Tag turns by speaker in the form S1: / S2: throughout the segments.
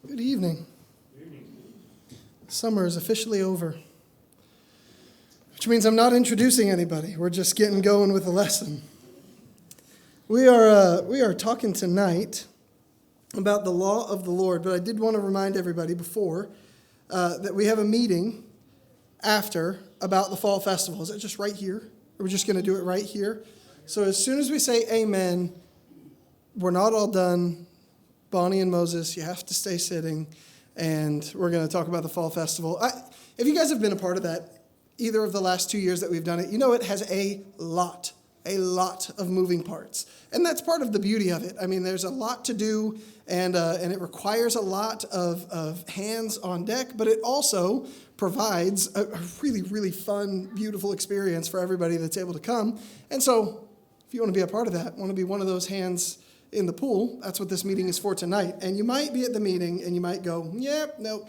S1: Good evening. Summer is officially over, which means I'm not introducing anybody. We're just getting going with the lesson. We are talking tonight about the law of the Lord, but I did want to remind everybody before that we have a meeting after about the fall festival. Is it just right here? We're just going to do it right here. So as soon as we say amen, we're not all done. Bonnie and Moses, you have to stay sitting, and we're going to talk about the fall festival. If you guys have been a part of that, either of the last 2 years that we've done it, you know it has a lot of moving parts. And that's part of the beauty of it. I mean, there's a lot to do, and it requires a lot of hands on deck, but it also provides a really, really fun, beautiful experience for everybody that's able to come. And so if you want to be a part of that, want to be one of those hands in the pool, that's what this meeting is for tonight. And you might be at the meeting and you might go, yep, nope,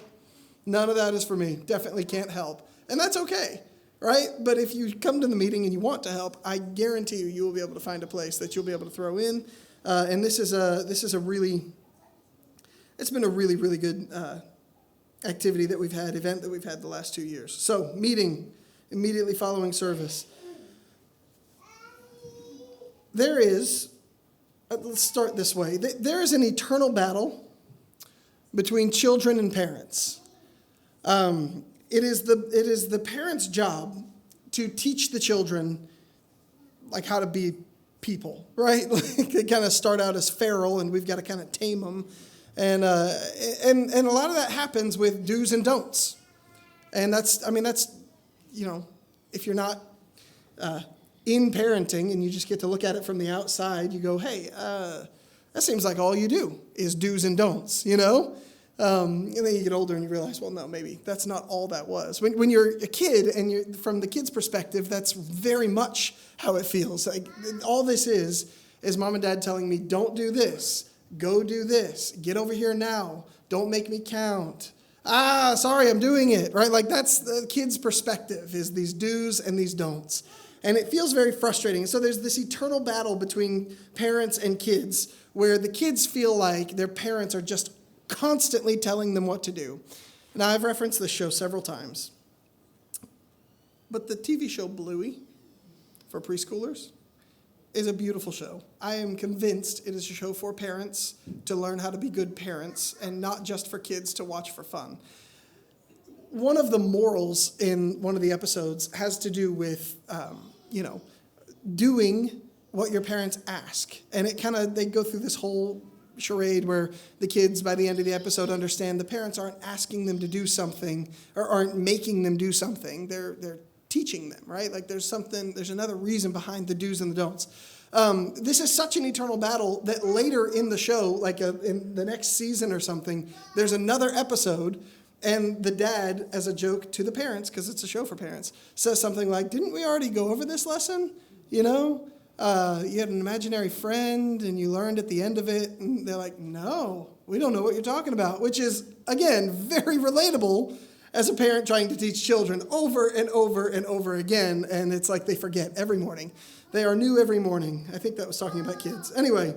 S1: none of that is for me. Definitely can't help. And that's okay, right? But if you come to the meeting and you want to help, I guarantee you will be able to find a place that you'll be able to throw in. And it's been a really, really good activity that we've had, event that we've had the last 2 years. So meeting immediately following service. Let's start this way. There is an eternal battle between children and parents. It is the parents' job to teach the children like how to be people, right? They kind of start out as feral, and we've got to kind of tame them. And a lot of that happens with do's and don'ts. And that's if you're not in parenting and you just get to look at it from the outside, you go, hey, that seems like all you do is do's and don'ts, And then you get older and you realize, well, no, maybe that's not all that was. When you're a kid and you're from the kid's perspective, that's very much how it feels. Like all this is mom and dad telling me, don't do this, go do this, get over here now, don't make me count. Sorry, I'm doing it, right? Like that's the kid's perspective, is these do's and these don'ts. And it feels very frustrating. So there's this eternal battle between parents and kids where the kids feel like their parents are just constantly telling them what to do. Now, I've referenced this show several times. But the TV show Bluey for preschoolers is a beautiful show. I am convinced it is a show for parents to learn how to be good parents and not just for kids to watch for fun. One of the morals in one of the episodes has to do with doing what your parents ask. And they go through this whole charade where the kids, by the end of the episode, understand the parents aren't asking them to do something or aren't making them do something. They're teaching them, right? Like there's another reason behind the do's and the don'ts. This is such an eternal battle that later in the show, like in the next season or something, there's another episode. And the dad, as a joke to the parents, because it's a show for parents, says something like, didn't we already go over this lesson? You had an imaginary friend and you learned at the end of it. And they're like, no, we don't know what you're talking about, which is, again, very relatable as a parent trying to teach children over and over and over again. And it's like they forget every morning. They are new every morning. I think that was talking about kids. Anyway,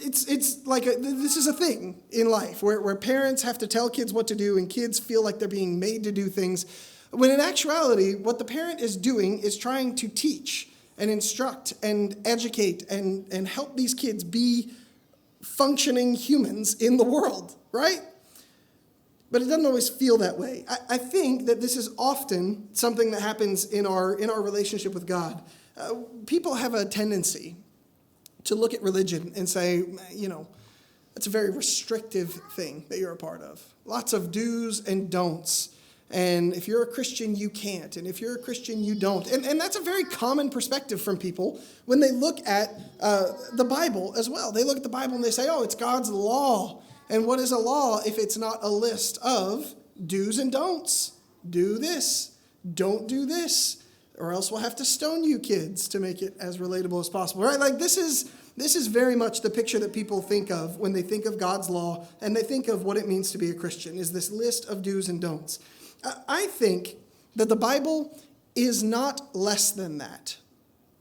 S1: It's like this is a thing in life where parents have to tell kids what to do and kids feel like they're being made to do things, when in actuality, what the parent is doing is trying to teach and instruct and educate and help these kids be functioning humans in the world, right? But it doesn't always feel that way. I think that this is often something that happens in our relationship with God. People have a tendency to look at religion and say, it's a very restrictive thing that you're a part of. Lots of do's and don'ts. And if you're a Christian, you can't. And if you're a Christian, you don't. And that's a very common perspective from people when they look at the Bible as well. They look at the Bible and they say, it's God's law. And what is a law if it's not a list of do's and don'ts? Do this. Don't do this. Or else we'll have to stone you kids to make it as relatable as possible, right? Like this is very much the picture that people think of when they think of God's law and they think of what it means to be a Christian, is this list of do's and don'ts. I think that the Bible is not less than that,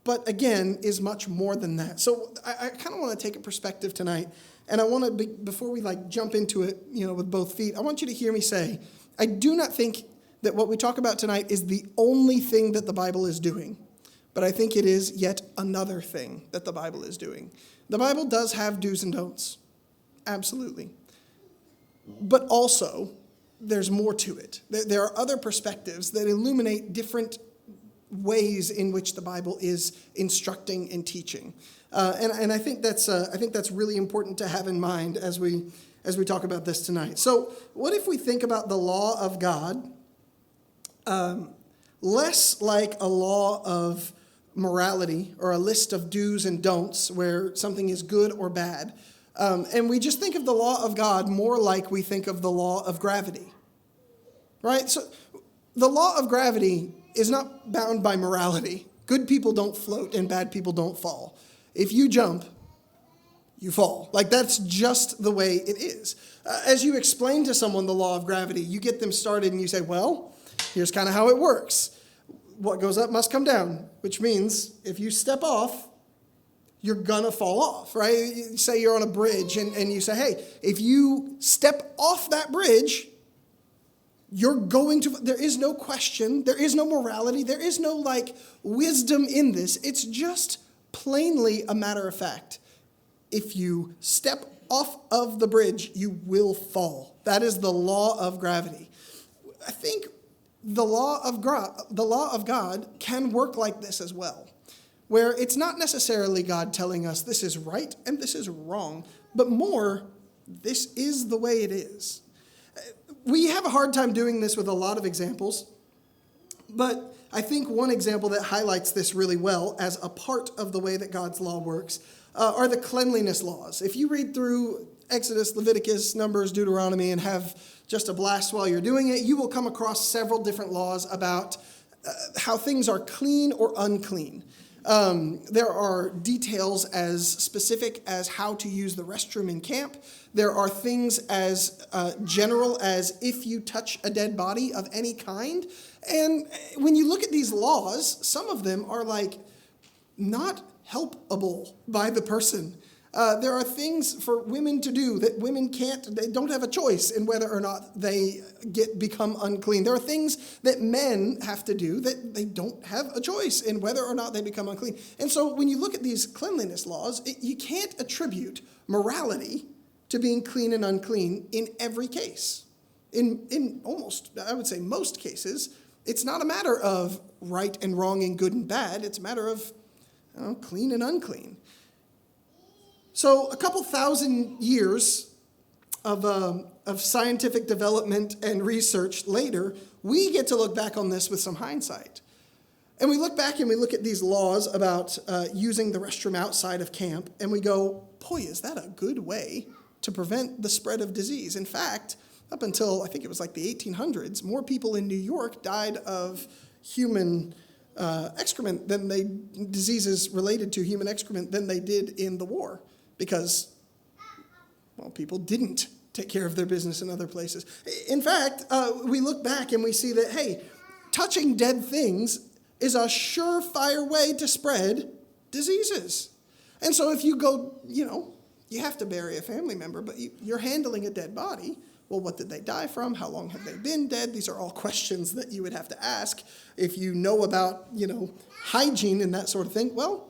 S1: but again, is much more than that. So I kind of want to take a perspective tonight And I want to, before we jump into it, with both feet, I want you to hear me say, I do not think that what we talk about tonight is the only thing that the Bible is doing, but I think it is yet another thing that the Bible is doing. The Bible does have do's and don'ts, absolutely. But also, there's more to it. There are other perspectives that illuminate different ways in which the Bible is instructing and teaching. And I think that's really important to have in mind as we talk about this tonight. So what if we think about the law of God less like a law of morality or a list of do's and don'ts where something is good or bad, and we just think of the law of God more like we think of the law of gravity, right? So the law of gravity is not bound by morality. Good people don't float and bad people don't fall. If you jump, you fall. That's just the way it is. As you explain to someone the law of gravity, you get them started and you say, well, here's kind of how it works. What goes up must come down, which means if you step off, you're going to fall off, right? You say you're on a bridge and you say, hey, if you step off that bridge, you're going to, there is no question, there is no morality, there is no wisdom in this. It's just plainly a matter of fact. If you step off of the bridge, you will fall. That is the law of gravity. I think the law of God can work like this as well, where it's not necessarily God telling us this is right and this is wrong, but more, this is the way it is. We have a hard time doing this with a lot of examples, but I think one example that highlights this really well as a part of the way that God's law works are the cleanliness laws. If you read through Exodus, Leviticus, Numbers, Deuteronomy, and have just a blast while you're doing it, you will come across several different laws about how things are clean or unclean. There are details as specific as how to use the restroom in camp. There are things as general as if you touch a dead body of any kind. And when you look at these laws, some of them are not helpable by the person. There are things for women to do that women can't, they don't have a choice in whether or not they become unclean. There are things that men have to do that they don't have a choice in whether or not they become unclean. And so when you look at these cleanliness laws, you can't attribute morality to being clean and unclean in every case. In almost, I would say most cases, it's not a matter of right and wrong and good and bad. It's a matter of clean and unclean. So a couple thousand years of scientific development and research later, we get to look back on this with some hindsight. And we look back and we look at these laws about using the restroom outside of camp, and we go, boy, is that a good way to prevent the spread of disease. In fact, up until I think it was the 1800s, more people in New York died of human excrement diseases related to human excrement than they did in the war. Because, people didn't take care of their business in other places. In fact, we look back and we see that, hey, touching dead things is a surefire way to spread diseases. And so if you go, you have to bury a family member, but you're handling a dead body. Well, what did they die from? How long have they been dead? These are all questions that you would have to ask if you know about, hygiene and that sort of thing. Well,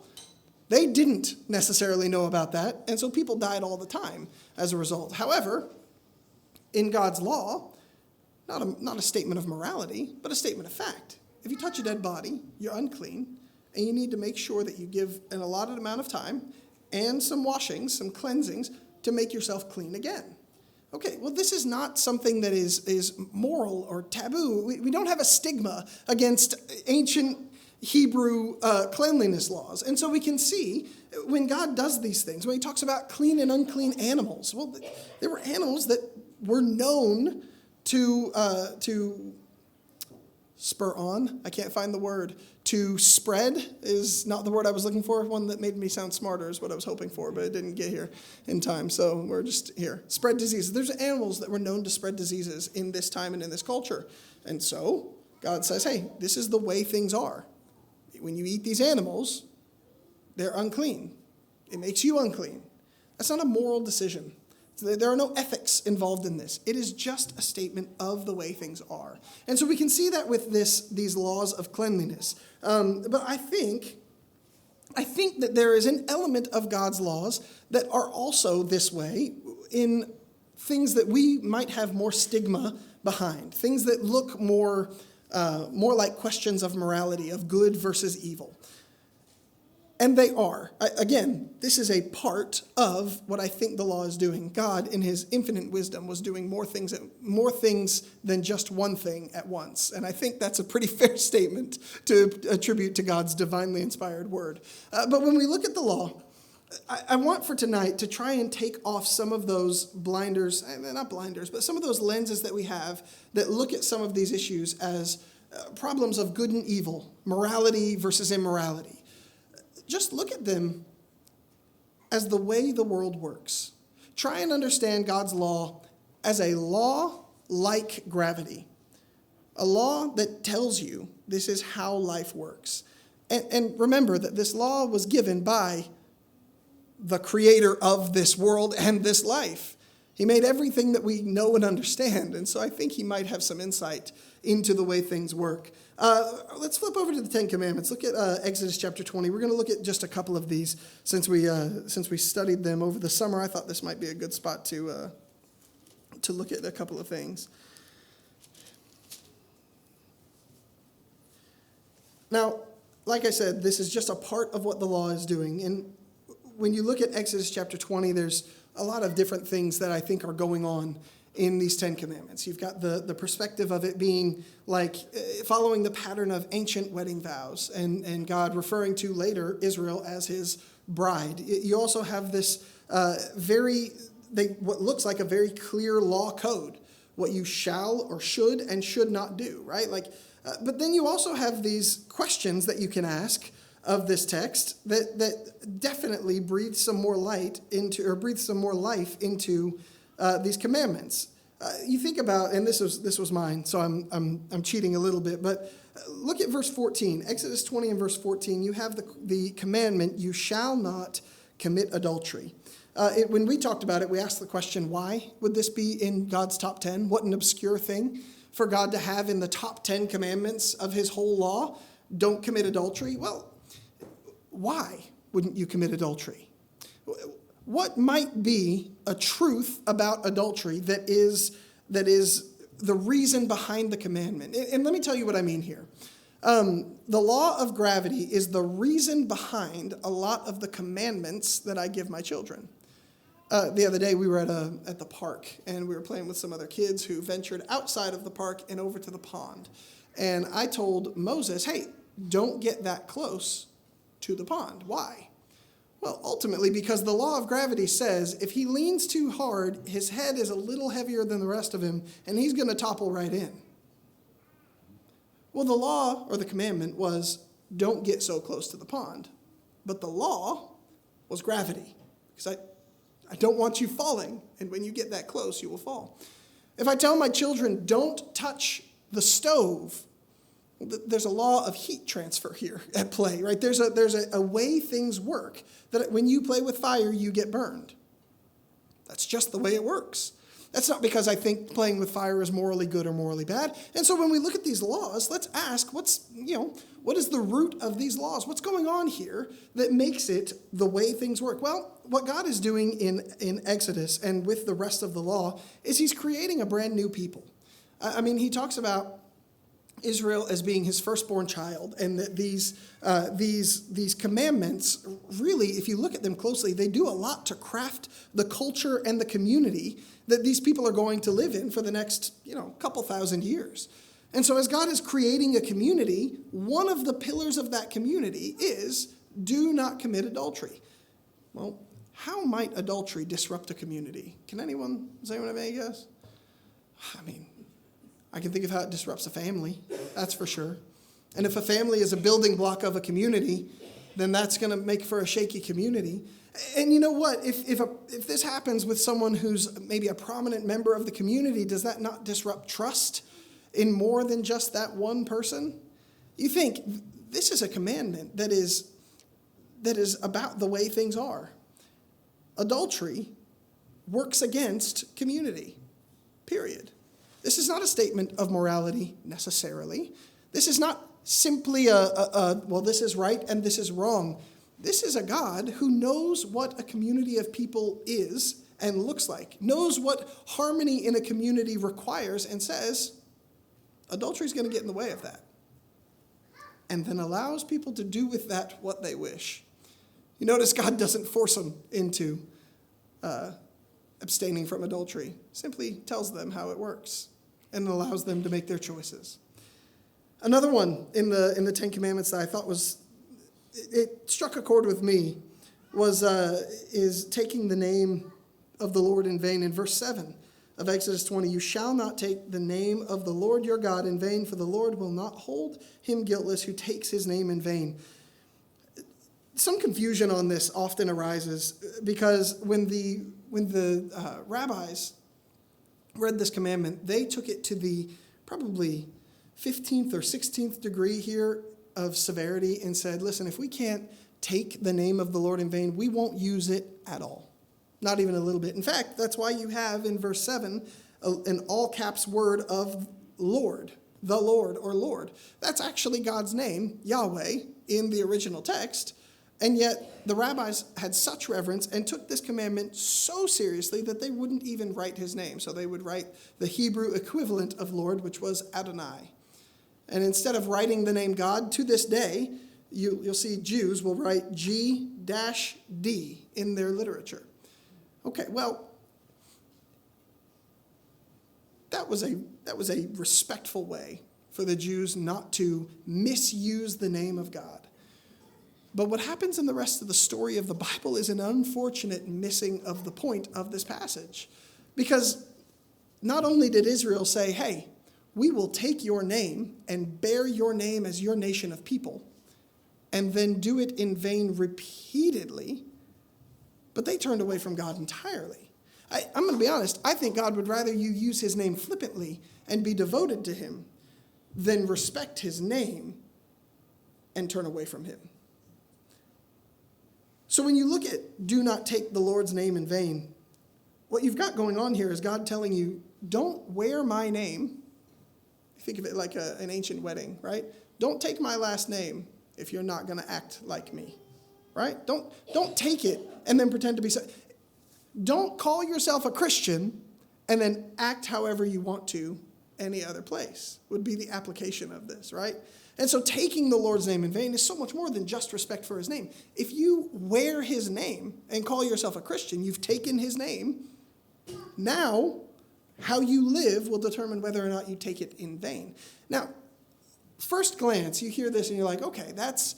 S1: they didn't necessarily know about that, and so people died all the time as a result. However, in God's law, not a statement of morality, but a statement of fact. If you touch a dead body, you're unclean, and you need to make sure that you give an allotted amount of time and some washings, some cleansings, to make yourself clean again. Okay, well, this is not something that is moral or taboo. We don't have a stigma against ancient Hebrew cleanliness laws. And so we can see when God does these things, when he talks about clean and unclean animals, well, there were animals that were known to spur on. I can't find the word. To spread is not the word I was looking for. One that made me sound smarter is what I was hoping for, but it didn't get here in time. So we're just here. Spread diseases. There's animals that were known to spread diseases in this time and in this culture. And so God says, hey, this is the way things are. When you eat these animals, they're unclean. It makes you unclean. That's not a moral decision. There are no ethics involved in this. It is just a statement of the way things are. And so we can see that with these laws of cleanliness. But I think that there is an element of God's laws that are also this way in things that we might have more stigma behind, things that look more like questions of morality, of good versus evil. And they are. Again, this is a part of what I think the law is doing. God, in his infinite wisdom, was doing more things than just one thing at once. And I think that's a pretty fair statement to attribute to God's divinely inspired word. But when we look at the law, I want for tonight to try and take off some of those blinders, not blinders, but some of those lenses that we have that look at some of these issues as problems of good and evil, morality versus immorality. Just look at them as the way the world works. Try and understand God's law as a law like gravity, a law that tells you this is how life works. And remember that this law was given by the creator of this world and this life. He made everything that we know and understand, and so I think he might have some insight into the way things work. Let's flip over to the Ten Commandments. Look at Exodus chapter 20. We're going to look at just a couple of these since we studied them over the summer. I thought this might be a good spot to look at a couple of things. Now, like I said, this is just a part of what the law is doing. And when you look at Exodus chapter 20, there's a lot of different things that I think are going on in these Ten Commandments. You've got the perspective of it being like following the pattern of ancient wedding vows and God referring to later Israel as his bride. You also have this what looks like a very clear law code, what you shall or should and should not do, right? But then you also have these questions that you can ask of this text that definitely breathe some more life into these commandments. You think about, and this was mine, so I'm cheating a little bit, but look at verse 14. Exodus 20 and verse 14, you have the commandment, you shall not commit adultery. When we talked about it, we asked the question, why would this be in God's top 10? What an obscure thing for God to have in the top 10 commandments of his whole law. Don't commit adultery. Well, why wouldn't you commit adultery? What might be a truth about adultery that is the reason behind the commandment? And let me tell you what I mean here. The law of gravity is the reason behind a lot of the commandments that I give my children. The other day we were at the park and we were playing with some other kids who ventured outside of the park and over to the pond. And I told Moses, hey, don't get that close to the pond. Why? Well, ultimately, because the law of gravity says if he leans too hard, his head is a little heavier than the rest of him, and he's going to topple right in. Well, the law, or the commandment, was don't get so close to the pond. But the law was gravity, because I don't want you falling, and when you get that close, you will fall. If I tell my children, don't touch the stove, there's a law of heat transfer here at play, right? There's a way things work, that when you play with fire, you get burned. That's just the way it works. That's not because I think playing with fire is morally good or morally bad. And so when we look at these laws, let's ask, what is the root of these laws? What's going on here that makes it the way things work? Well, what God is doing in Exodus and with the rest of the law is he's creating a brand new people. I mean, he talks about Israel as being his firstborn child, and that these commandments, really, if you look at them closely, they do a lot to craft the culture and the community that these people are going to live in for the next, couple thousand years. And so as God is creating a community, one of the pillars of that community is do not commit adultery. Well, how might adultery disrupt a community? Does anyone have any guess? I mean, I can think of how it disrupts a family, that's for sure. And if a family is a building block of a community, then that's going to make for a shaky community. And you know what? If this happens with someone who's maybe a prominent member of the community, does that not disrupt trust in more than just that one person? You think this is a commandment that is about the way things are. adultery works against community, period. This is not a statement of morality necessarily. This is not simply well, this is right and this is wrong. This is a God who knows what a community of people is and looks like, knows what harmony in a community requires, and says, adultery is going to get in the way of that. And then allows people to do with that what they wish. You notice God doesn't force them into abstaining from adultery. Simply tells them how it works and allows them to make their choices. Another one in the Ten Commandments that I thought it struck a chord with me is taking the name of the Lord in vain. In verse 7 of Exodus 20, you shall not take the name of the Lord your God in vain, for the Lord will not hold him guiltless who takes his name in vain. Some confusion on this often arises because when the rabbis read this commandment, they took it to the probably 15th or 16th degree here of severity and said, listen, if we can't take the name of the Lord in vain, we won't use it at all. Not even a little bit. In fact, that's why you have in verse 7 an all caps word of Lord, the Lord or Lord. That's actually God's name, Yahweh, in the original text. And yet the rabbis had such reverence and took this commandment so seriously that they wouldn't even write his name. So they would write the Hebrew equivalent of Lord, which was Adonai. And instead of writing the name God, to this day, you'll see Jews will write G-D in their literature. Okay, well, that was a respectful way for the Jews not to misuse the name of God. But what happens in the rest of the story of the Bible is an unfortunate missing of the point of this passage. Because not only did Israel say, hey, we will take your name and bear your name as your nation of people, and then do it in vain repeatedly, but they turned away from God entirely. I'm going to be honest, I think God would rather you use his name flippantly and be devoted to him than respect his name and turn away from him. So when you look at do not take the Lord's name in vain, what you've got going on here is God telling you, don't wear my name. Think of it like an ancient wedding, right? Don't take my last name if you're not going to act like me, right? Don't take it and then pretend to be so. Don't call yourself a Christian and then act however you want to any other place would be the application of this, right? And so taking the Lord's name in vain is so much more than just respect for his name. If you wear his name and call yourself a Christian, you've taken his name. Now, how you live will determine whether or not you take it in vain. Now, first glance, you hear this and you're like, okay, that's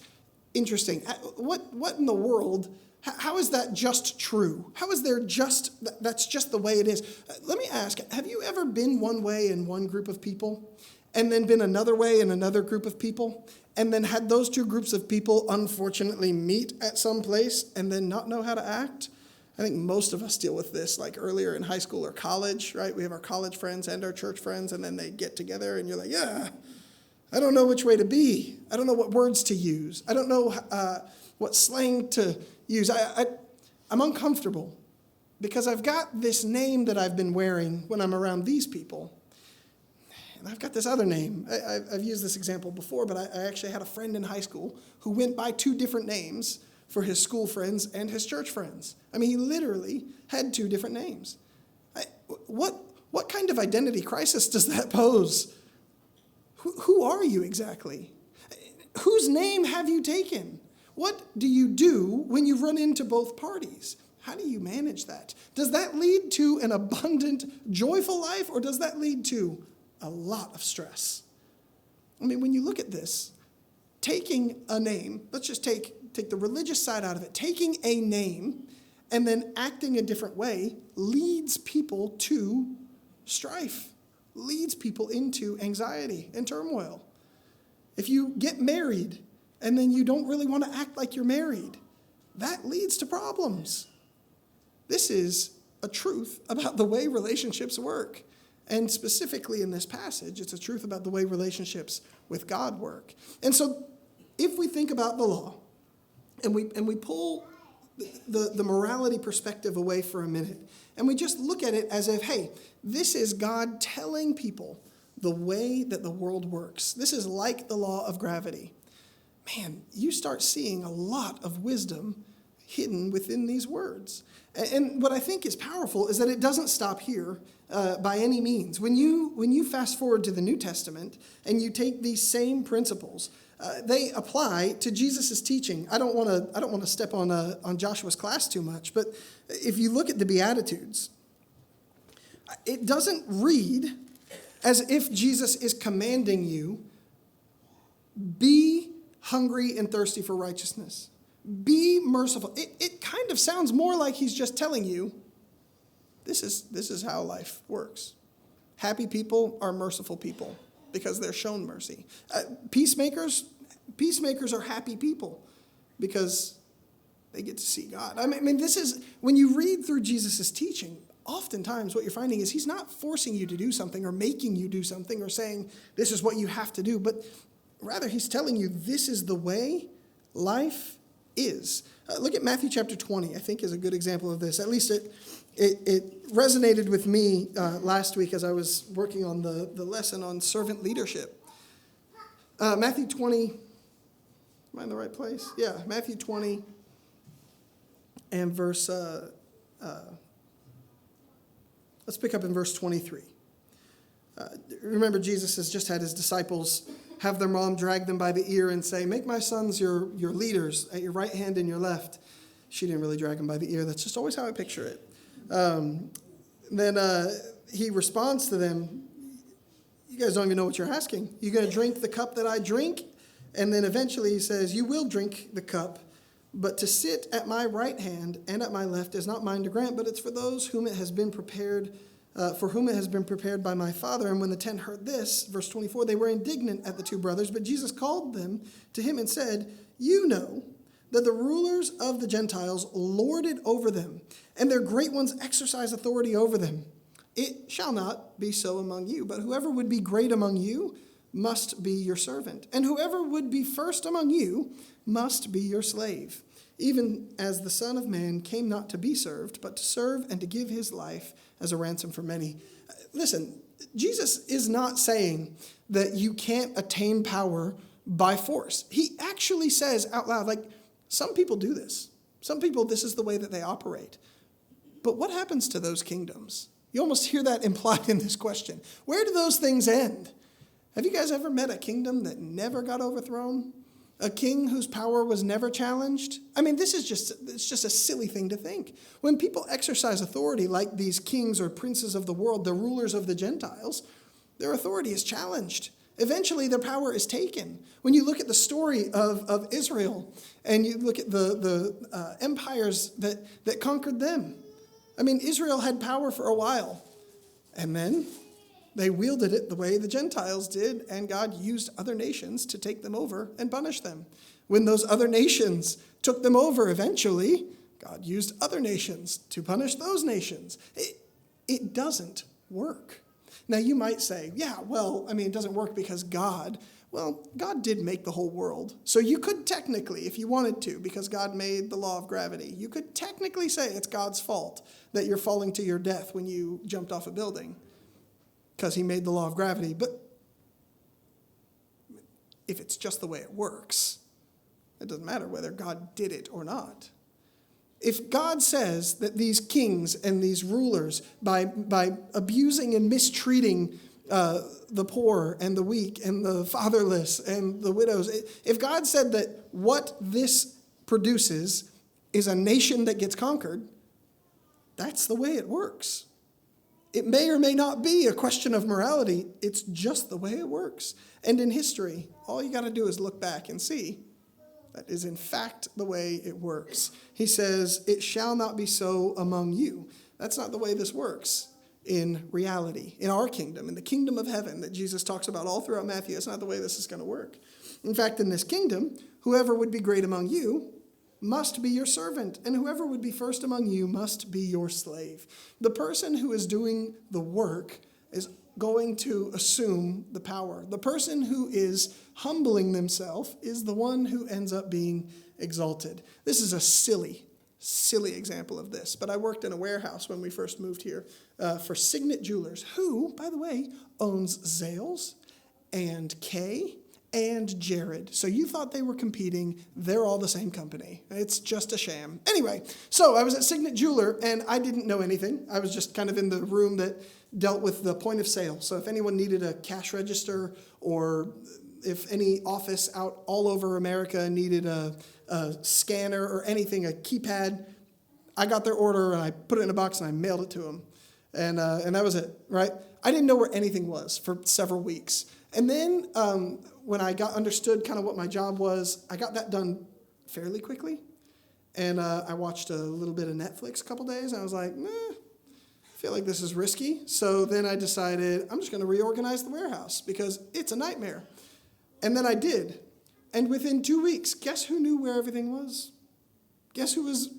S1: interesting. What in the world? How is that just true? How is there that's just the way it is? Let me ask, have you ever been one way in one group of people and then been another way in another group of people and then had those two groups of people unfortunately meet at some place and then not know how to act? I think most of us deal with this like earlier in high school or college, right? We have our college friends and our church friends, and then they get together and you're like, yeah, I don't know which way to be. I don't know what words to use. I don't know what slang to use. I'm uncomfortable because I've got this name that I've been wearing when I'm around these people. And I've got this other name. I've used this example before, but I actually had a friend in high school who went by two different names for his school friends and his church friends. I mean, he literally had two different names. What kind of identity crisis does that pose? Who are you exactly? Whose name have you taken? What do you do when you run into both parties? How do you manage that? Does that lead to an abundant, joyful life, or does that lead to a lot of stress? I mean, when you look at this, taking a name, let's just take the religious side out of it, taking a name and then acting a different way leads people to strife, leads people into anxiety and turmoil. If you get married and then you don't really want to act like you're married, that leads to problems. This is a truth about the way relationships work. And specifically in this passage, it's a truth about the way relationships with God work. And so if we think about the law and we pull the morality perspective away for a minute, and we just look at it as if, hey, this is God telling people the way that the world works. This is like the law of gravity. Man, you start seeing a lot of wisdom hidden within these words. And what I think is powerful is that it doesn't stop here by any means. When you fast forward to the New Testament and you take these same principles, they apply to Jesus' teaching. I don't want to step on Joshua's class too much, but if you look at the Beatitudes, it doesn't read as if Jesus is commanding you, be hungry and thirsty for righteousness. Be merciful. It kind of sounds more like he's just telling you, this is how life works. Happy people are merciful people because they're shown mercy. Peacemakers are happy people because they get to see God. I mean, this is, when you read through Jesus' teaching, oftentimes what you're finding is he's not forcing you to do something or making you do something or saying this is what you have to do, but rather he's telling you this is the way life is. Look at Matthew chapter 20, I think is a good example of this. At least it resonated with me last week as I was working on the lesson on servant leadership. Matthew 20, am I in the right place? Yeah, Matthew 20 and verse, let's pick up in verse 23. Remember, Jesus has just had his disciples have their mom drag them by the ear and say, make my sons your leaders at your right hand and your left. She didn't really drag them by the ear. That's just always how I picture it. Then he responds to them, you guys don't even know what you're asking. You're going to drink the cup that I drink? And then eventually he says, you will drink the cup, but to sit at my right hand and at my left is not mine to grant, but it's for those whom it has been prepared for whom it has been prepared by my Father. And when the 10 heard this, verse 24, they were indignant at the two brothers, but Jesus called them to him and said, you know that the rulers of the Gentiles lord it over them, and their great ones exercise authority over them. It shall not be so among you, but whoever would be great among you must be your servant, and whoever would be first among you must be your slave, even as the Son of Man came not to be served, but to serve and to give his life as a ransom for many. Listen, Jesus is not saying that you can't attain power by force. He actually says out loud, like, some people do this. Some people, this is the way that they operate. But what happens to those kingdoms? You almost hear that implied in this question. Where do those things end? Have you guys ever met a kingdom that never got overthrown? A king whose power was never challenged? I mean, it's just a silly thing to think. When people exercise authority like these kings or princes of the world, the rulers of the Gentiles, their authority is challenged. Eventually, their power is taken. When you look at the story of Israel and you look at the empires that conquered them, I mean, Israel had power for a while, and then they wielded it the way the Gentiles did, and God used other nations to take them over and punish them. When those other nations took them over eventually, God used other nations to punish those nations. It doesn't work. Now, you might say, yeah, well, I mean, it doesn't work because God did make the whole world. So you could technically, if you wanted to, because God made the law of gravity, you could technically say it's God's fault that you're falling to your death when you jumped off a building, because he made the law of gravity. But if it's just the way it works, it doesn't matter whether God did it or not. If God says that these kings and these rulers, by abusing and mistreating the poor and the weak and the fatherless and the widows, if God said that what this produces is a nation that gets conquered, that's the way it works. It may or may not be a question of morality. It's just the way it works. And in history, all you got to do is look back and see that is in fact the way it works. He says, it shall not be so among you. That's not the way this works in reality, in our kingdom, in the kingdom of heaven that Jesus talks about all throughout Matthew. That's not the way this is going to work. In fact, in this kingdom, whoever would be great among you must be your servant, and whoever would be first among you must be your slave. The person who is doing the work is going to assume the power. The person who is humbling themselves is the one who ends up being exalted. This is a silly, silly example of this, but I worked in a warehouse when we first moved here for Signet Jewelers, who, by the way, owns Zales and Kay and Jared. So you thought they were competing. They're all the same company. It's just a sham. Anyway, so I was at Signet Jeweler, and I didn't know anything. I was just kind of in the room that dealt with the point of sale. So if anyone needed a cash register, or if any office out all over America needed a scanner or anything, a keypad, I got their order and I put it in a box and I mailed it to them. And that was it, right? I didn't know where anything was for several weeks. And then when I understood kind of what my job was, I got that done fairly quickly. And I watched a little bit of Netflix a couple days, and I was like, I feel like this is risky. So then I decided I'm just going to reorganize the warehouse because it's a nightmare. And then I did. And within 2 weeks, guess who knew where everything was? Guess who was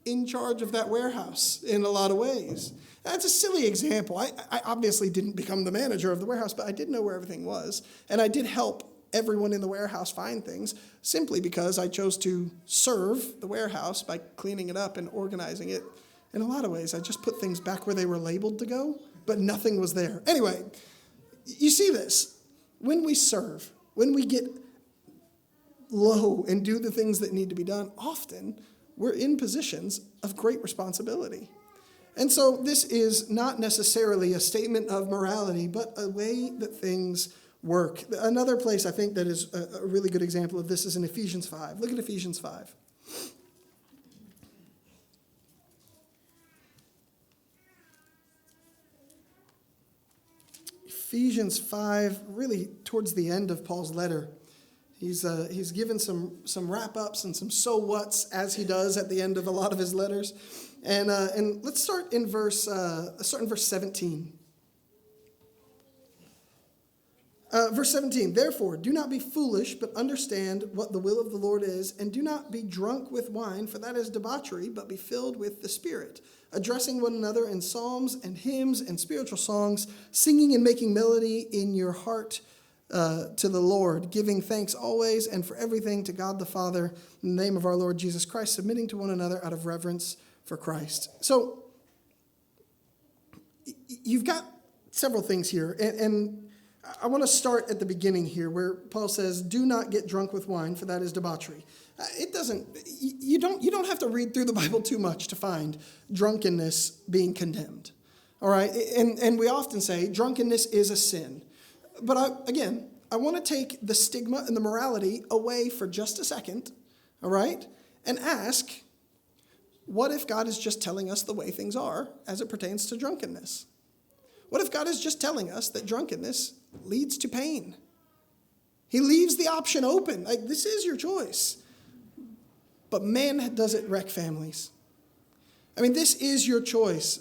S1: in charge of that warehouse in a lot of ways? That's a silly example. I obviously didn't become the manager of the warehouse, but I did know where everything was. And I did help everyone in the warehouse find things simply because I chose to serve the warehouse by cleaning it up and organizing it. In a lot of ways, I just put things back where they were labeled to go, but nothing was there. Anyway, you see this. When we serve, when we get low and do the things that need to be done, often we're in positions of great responsibility. And so this is not necessarily a statement of morality, but a way that things work. Another place I think that is a really good example of this is in Ephesians 5. Look at Ephesians 5. Ephesians 5, really towards the end of Paul's letter. He's given some wrap-ups and some so whats, as he does at the end of a lot of his letters. And let's start in verse 17. Verse 17, therefore, do not be foolish, but understand what the will of the Lord is, and do not be drunk with wine, for that is debauchery, but be filled with the Spirit, addressing one another in psalms and hymns and spiritual songs, singing and making melody in your heart to the Lord, giving thanks always and for everything to God the Father, in the name of our Lord Jesus Christ, submitting to one another out of reverence for Christ. So, you've got several things here, and I want to start at the beginning here where Paul says, do not get drunk with wine, for that is debauchery. You don't have to read through the Bible too much to find drunkenness being condemned. All right? And we often say drunkenness is a sin. But I want to take the stigma and the morality away for just a second, all right? And ask, what if God is just telling us the way things are as it pertains to drunkenness? What if God is just telling us that drunkenness leads to pain? He leaves the option open. Like, this is your choice. But man, does it wreck families. I mean, this is your choice.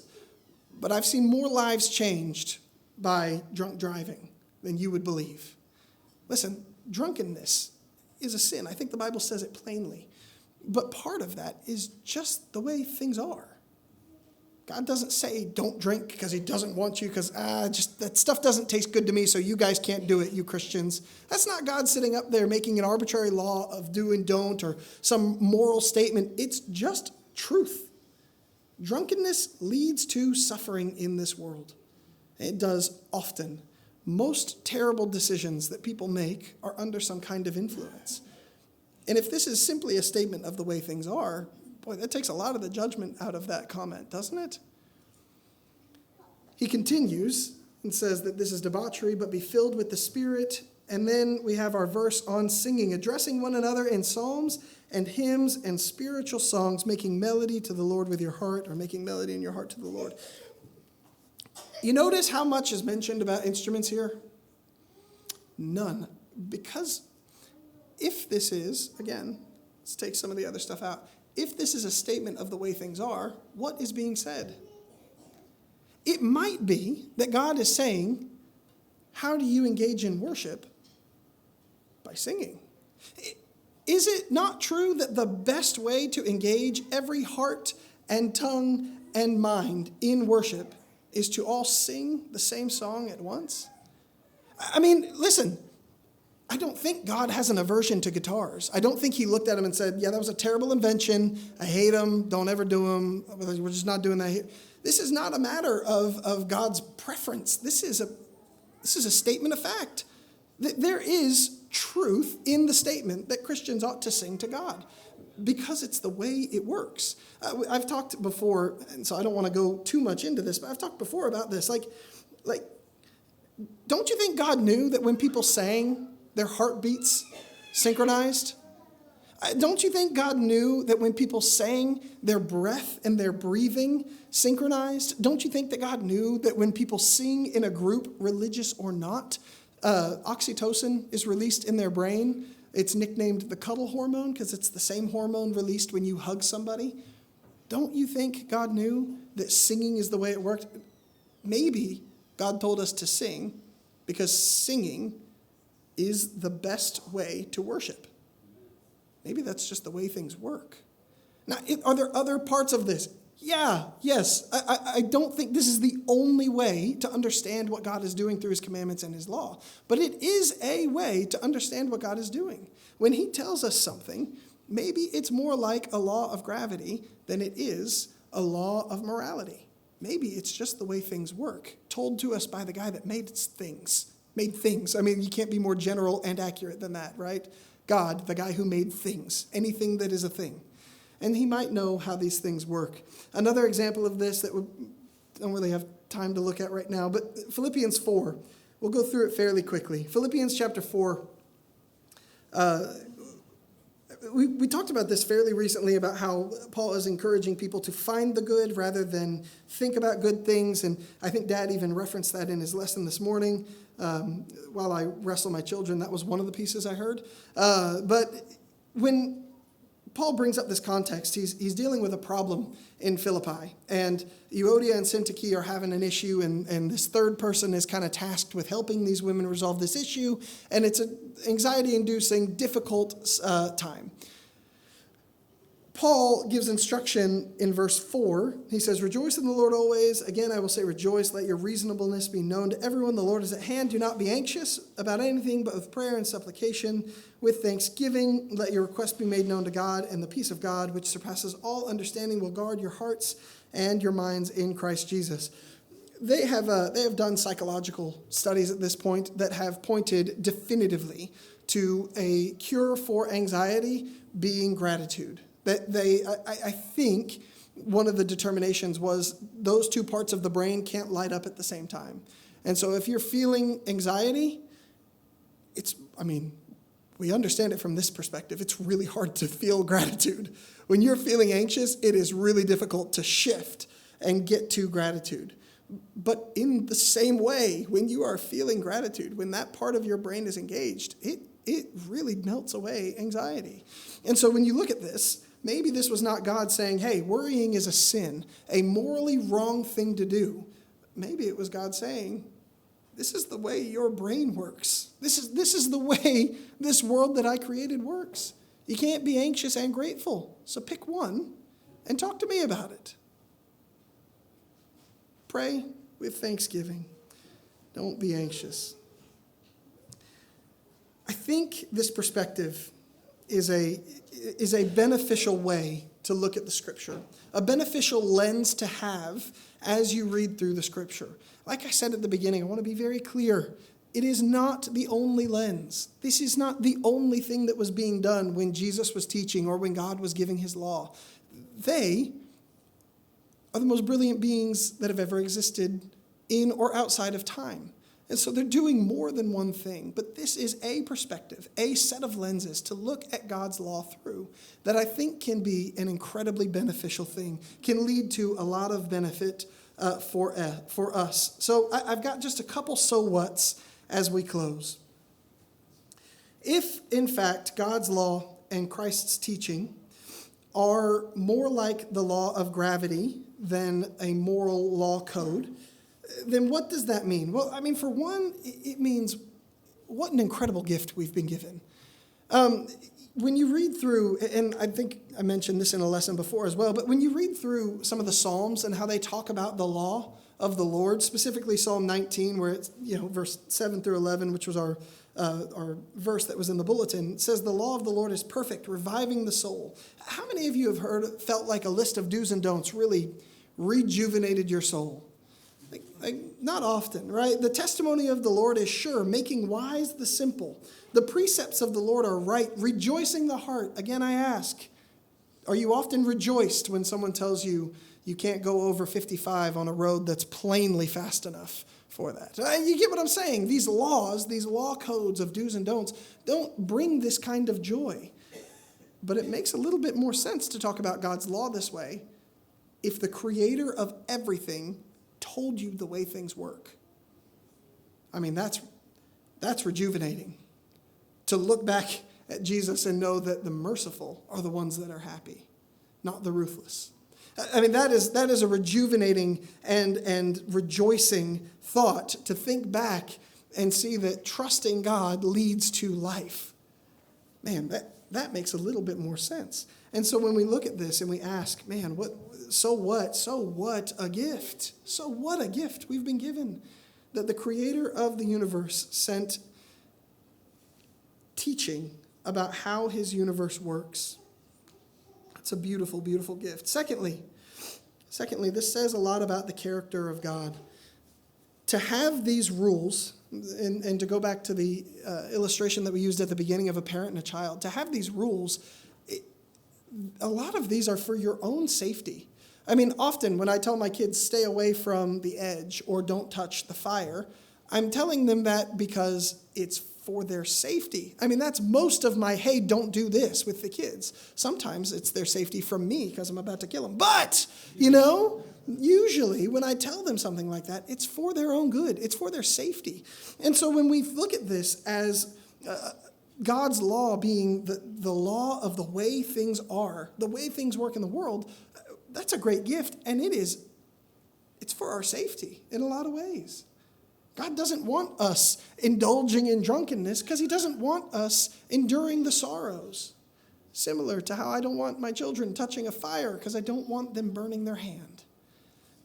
S1: But I've seen more lives changed by drunk driving than you would believe. Listen, drunkenness is a sin. I think the Bible says it plainly. But part of that is just the way things are. God doesn't say don't drink because he doesn't want you because just that stuff doesn't taste good to me, so you guys can't do it, you Christians. That's not God sitting up there making an arbitrary law of do and don't or some moral statement. It's just truth. Drunkenness leads to suffering in this world. It does often. Most terrible decisions that people make are under some kind of influence. And if this is simply a statement of the way things are, boy, that takes a lot of the judgment out of that comment, doesn't it? He continues and says that this is debauchery, but be filled with the Spirit. And then we have our verse on singing, addressing one another in psalms and hymns and spiritual songs, making melody to the Lord with your heart, or making melody in your heart to the Lord. You notice how much is mentioned about instruments here? None. Because if this is, again, let's take some of the other stuff out. If this is a statement of the way things are, what is being said? It might be that God is saying, how do you engage in worship? By singing. Is it not true that the best way to engage every heart and tongue and mind in worship is to all sing the same song at once? I mean, listen, I don't think God has an aversion to guitars. I don't think he looked at them and said, yeah, that was a terrible invention. I hate them. Don't ever do them. We're just not doing that here. This is not a matter of God's preference. This is a statement of fact. There is truth in the statement that Christians ought to sing to God because it's the way it works. I've talked before, and so I don't want to go too much into this, but I've talked before about this. Like, don't you think God knew that when people sang, their heartbeats synchronized? Don't you think God knew that when people sang, their breath and their breathing synchronized? Don't you think that God knew that when people sing in a group, religious or not, oxytocin is released in their brain? It's nicknamed the cuddle hormone because it's the same hormone released when you hug somebody. Don't you think God knew that singing is the way it worked? Maybe God told us to sing because singing is the best way to worship. Maybe that's just the way things work. Now, are there other parts of this? Yeah, yes. I don't think this is the only way to understand what God is doing through his commandments and his law. But it is a way to understand what God is doing. When he tells us something, maybe it's more like a law of gravity than it is a law of morality. Maybe it's just the way things work, told to us by the guy that made things. I mean, you can't be more general and accurate than that, right? God, the guy who made things, anything that is a thing. And he might know how these things work. Another example of this that we don't really have time to look at right now, but Philippians 4. We'll go through it fairly quickly. Philippians chapter 4. We talked about this fairly recently about how Paul is encouraging people to find the good rather than think about good things. And I think Dad even referenced that in his lesson this morning. While I wrestle my children, that was one of the pieces I heard. But when Paul brings up this context, he's dealing with a problem in Philippi. And Euodia and Syntyche are having an issue, and this third person is kind of tasked with helping these women resolve this issue. And it's an anxiety-inducing, difficult time. Paul gives instruction in verse 4. He says, rejoice in the Lord always. Again, I will say rejoice. Let your reasonableness be known to everyone. The Lord is at hand. Do not be anxious about anything, but with prayer and supplication, with thanksgiving, let your requests be made known to God, and the peace of God, which surpasses all understanding, will guard your hearts and your minds in Christ Jesus. They have done psychological studies at this point that have pointed definitively to a cure for anxiety being gratitude. I think one of the determinations was those two parts of the brain can't light up at the same time. And so if you're feeling anxiety, we understand it from this perspective. It's really hard to feel gratitude. When you're feeling anxious, it is really difficult to shift and get to gratitude. But in the same way, when you are feeling gratitude, when that part of your brain is engaged, it really melts away anxiety. And so when you look at this, maybe this was not God saying, hey, worrying is a sin, a morally wrong thing to do. Maybe it was God saying, this is the way your brain works. This is the way this world that I created works. You can't be anxious and grateful. So pick one and talk to me about it. Pray with thanksgiving. Don't be anxious. I think this perspective is a beneficial way to look at the Scripture, a beneficial lens to have as you read through the Scripture. Like I said at the beginning, I want to be very clear. It is not the only lens. This is not the only thing that was being done when Jesus was teaching or when God was giving his law. They are the most brilliant beings that have ever existed in or outside of time. And so they're doing more than one thing. But this is a perspective, a set of lenses to look at God's law through that I think can be an incredibly beneficial thing, can lead to a lot of benefit for us. So I've got just a couple so whats as we close. If, in fact, God's law and Christ's teaching are more like the law of gravity than a moral law code, then what does that mean? Well, I mean, for one, it means what an incredible gift we've been given. When you read through, and I think I mentioned this in a lesson before as well, but when you read through some of the Psalms and how they talk about the law of the Lord, specifically Psalm 19, where it's, verse 7 through 11, which was our verse that was in the bulletin, says, "The law of the Lord is perfect, reviving the soul." How many of you have felt like a list of do's and don'ts really rejuvenated your soul? Not often, right? The testimony of the Lord is sure, making wise the simple. The precepts of the Lord are right, rejoicing the heart. Again, I ask, are you often rejoiced when someone tells you you can't go over 55 on a road that's plainly fast enough for that? You get what I'm saying? These laws, these law codes of do's and don'ts don't bring this kind of joy. But it makes a little bit more sense to talk about God's law this way if the creator of everything told you the way things work. I mean, that's rejuvenating. To look back at Jesus and know that the merciful are the ones that are happy, not the ruthless. I mean, that is a rejuvenating and rejoicing thought to think back and see that trusting God leads to life. Man, that makes a little bit more sense. And so when we look at this and we ask, man, so what? So what a gift. So what a gift we've been given. That the creator of the universe sent teaching about how his universe works. It's a beautiful, beautiful gift. Secondly, this says a lot about the character of God. To have these rules, and to go back to the illustration that we used at the beginning of a parent and a child, to have these rules, a lot of these are for your own safety. I mean, often when I tell my kids stay away from the edge or don't touch the fire, I'm telling them that because it's for their safety. I mean, that's most of my, hey, don't do this with the kids. Sometimes it's their safety from me because I'm about to kill them. But, usually when I tell them something like that, it's for their own good. It's for their safety. And so when we look at this as God's law being the law of the way things are, the way things work in the world, that's a great gift. And it's for our safety in a lot of ways. God doesn't want us indulging in drunkenness because he doesn't want us enduring the sorrows. Similar to how I don't want my children touching a fire because I don't want them burning their hand.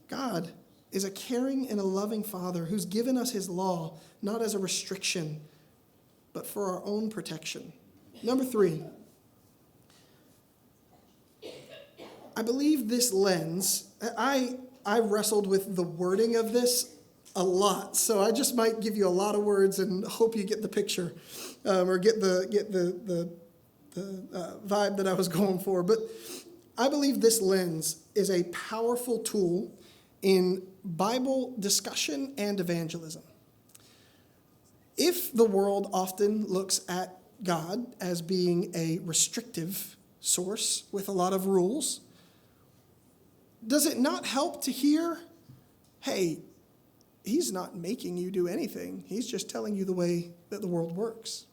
S1: God is a caring and a loving Father who's given us his law, not as a restriction, but for our own protection. Number 3, I believe this lens, I wrestled with the wording of this a lot, so I just might give you a lot of words and hope you get the picture, or get the vibe that I was going for. But I believe this lens is a powerful tool in Bible discussion and evangelism. If the world often looks at God as being a restrictive source with a lot of rules, does it not help to hear, hey, he's not making you do anything. He's just telling you the way that the world works.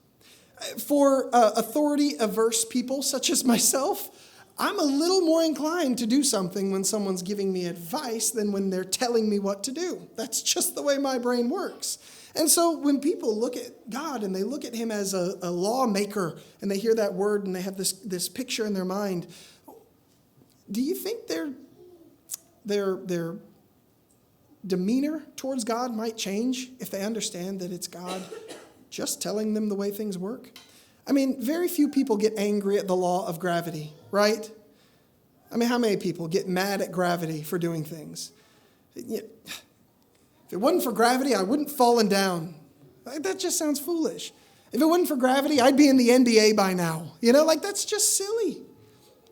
S1: For authority-averse people such as myself, I'm a little more inclined to do something when someone's giving me advice than when they're telling me what to do. That's just the way my brain works. And so when people look at God and they look at him as a lawmaker and they hear that word and they have this picture in their mind, do you think their demeanor towards God might change if they understand that it's God just telling them the way things work? I mean, very few people get angry at the law of gravity, right? I mean, how many people get mad at gravity for doing things? If it wasn't for gravity, I wouldn't have fallen down. That just sounds foolish. If it wasn't for gravity, I'd be in the NBA by now. That's just silly.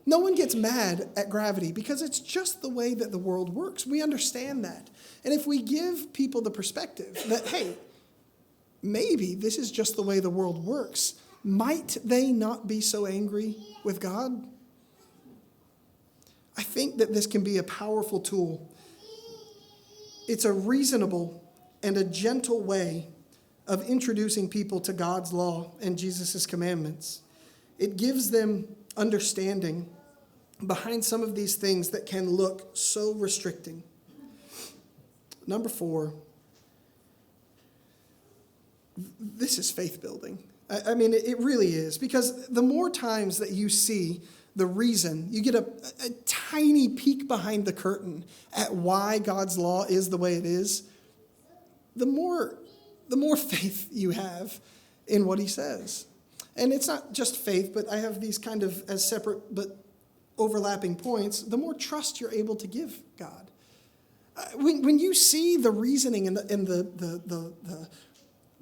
S1: No one gets mad at gravity because it's just the way that the world works. We understand that. And if we give people the perspective that, hey, maybe this is just the way the world works, might they not be so angry with God? I think that this can be a powerful tool. It's a reasonable and a gentle way of introducing people to God's law and Jesus' commandments. It gives them understanding behind some of these things that can look so restricting. Number 4, this is faith building. I mean, it really is, because the more times that you see the reason, you get a tiny peek behind the curtain at why God's law is the way it is, the more faith you have in what he says. And it's not just faith, but I have these kind of as separate but overlapping points, the more trust you're able to give God. When you see the reasoning and the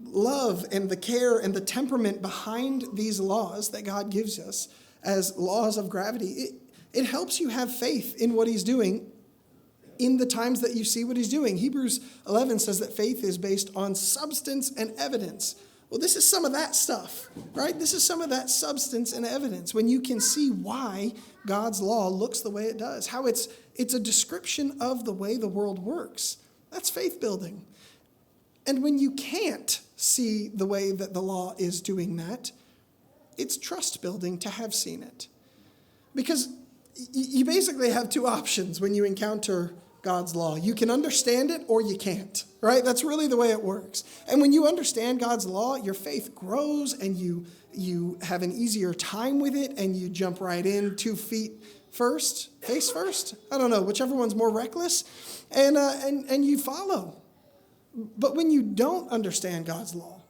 S1: love and the care and the temperament behind these laws that God gives us as laws of gravity, it helps you have faith in what he's doing in the times that you see what he's doing. Hebrews 11 says that faith is based on substance and evidence. Well, this is some of that stuff, right? This is some of that substance and evidence when you can see why God's law looks the way it does, how it's a description of the way the world works. That's faith building. And when you can't see the way that the law is doing that, it's trust building to have seen it. Because you basically have two options when you encounter God's law. You can understand it or you can't, right? That's really the way it works. And when you understand God's law, your faith grows and you have an easier time with it and you jump right in 2 feet first, face first. I don't know, whichever one's more reckless. And you follow. But when you don't understand God's law,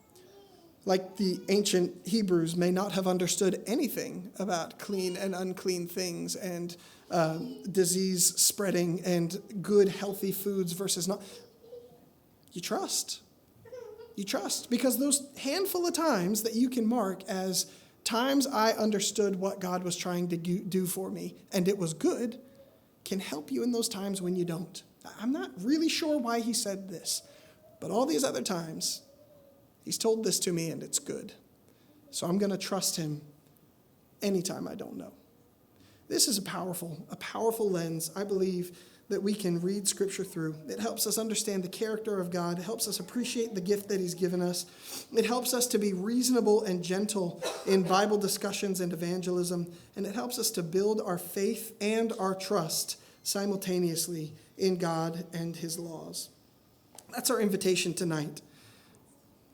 S1: like the ancient Hebrews may not have understood anything about clean and unclean things and disease spreading and good, healthy foods versus not. You trust. You trust. Because those handful of times that you can mark as times I understood what God was trying to do for me and it was good can help you in those times when you don't. I'm not really sure why he said this, but all these other times, he's told this to me and it's good. So I'm going to trust him anytime I don't know. This is a powerful lens, I believe, that we can read Scripture through. It helps us understand the character of God. It helps us appreciate the gift that he's given us. It helps us to be reasonable and gentle in Bible discussions and evangelism. And it helps us to build our faith and our trust simultaneously in God and his laws. That's our invitation tonight.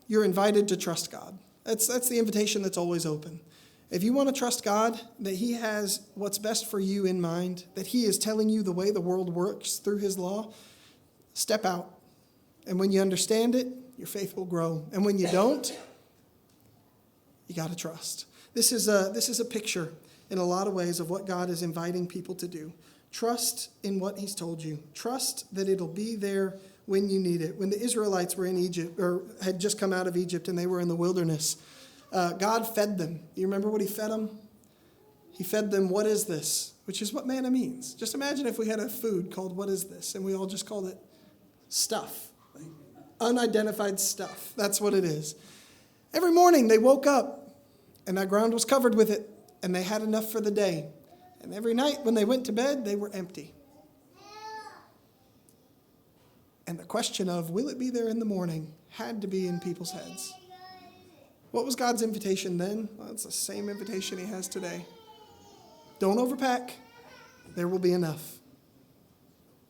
S1: You're invited to trust God. That's the invitation that's always open. If you want to trust God, that he has what's best for you in mind, that he is telling you the way the world works through his law, step out. And when you understand it, your faith will grow. And when you don't, you got to trust. This is a picture in a lot of ways of what God is inviting people to do. Trust in what he's told you. Trust that it'll be there when you need it. When the Israelites were in Egypt, or had just come out of Egypt and they were in the wilderness, God fed them. You remember what he fed them? He fed them, what is this? Which is what manna means. Just imagine if we had a food called what is this, and we all just called it stuff. Like, unidentified stuff. That's what it is. Every morning they woke up, and that ground was covered with it, and they had enough for the day. And every night when they went to bed, they were empty. And the question of, will it be there in the morning, had to be in people's heads. What was God's invitation then? Well, it's the same invitation he has today. Don't overpack. There will be enough.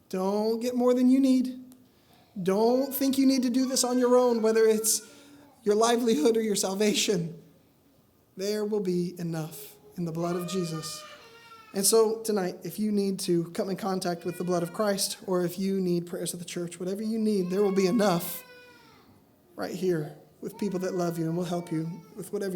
S1: Don't get more than you need. Don't think you need to do this on your own, whether it's your livelihood or your salvation. There will be enough in the blood of Jesus. And so tonight, if you need to come in contact with the blood of Christ, or if you need prayers of the church, whatever you need, there will be enough right here with people that love you and will help you with whatever you need.